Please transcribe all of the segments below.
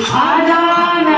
हनुमान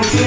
जी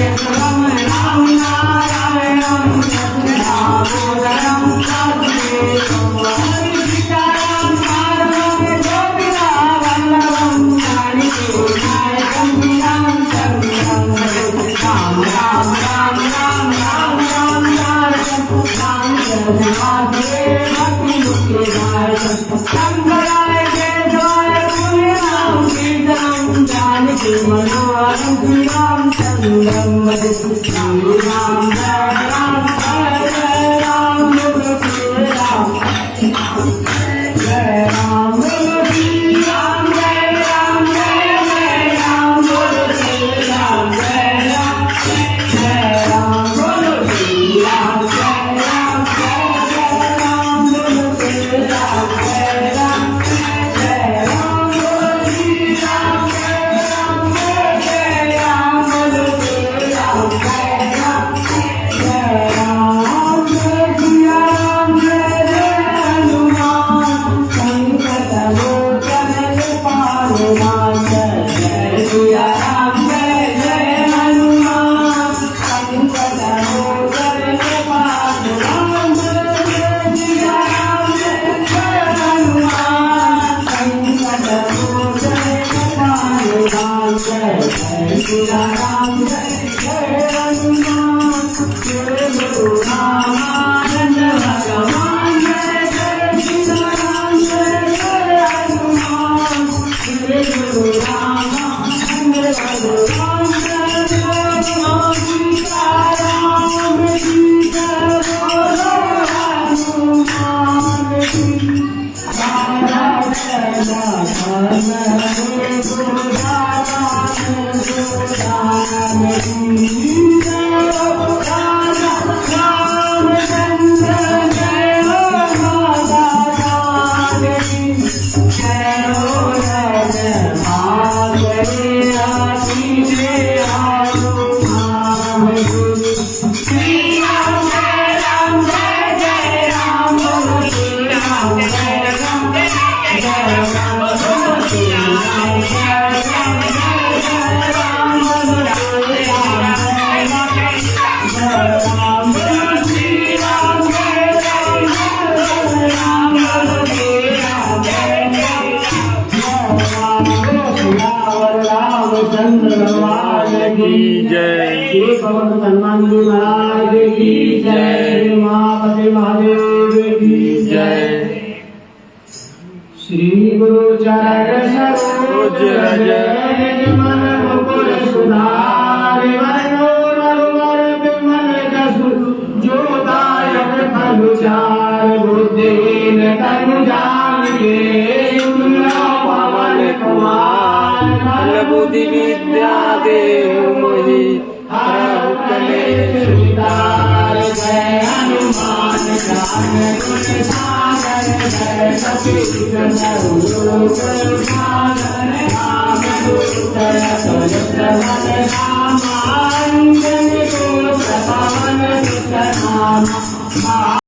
महाराज की जय। महापति महादेव की जय। श्री गुरु चरण सरोज रज मन मुकुर सुधारि मनोरम विमल जसु जो दायक फल चार बुद्धिहीन तनु जानिके पवन कुमार बल बुद्धि विद्या देव मोहि हरहु कलेश विकार। जय हनुमान ज्ञान गुण सागर जय कपीश सर्वलोक सागर राम दूत अतुलित बल धामा अंजनी पुत्र पवन सुत नामा।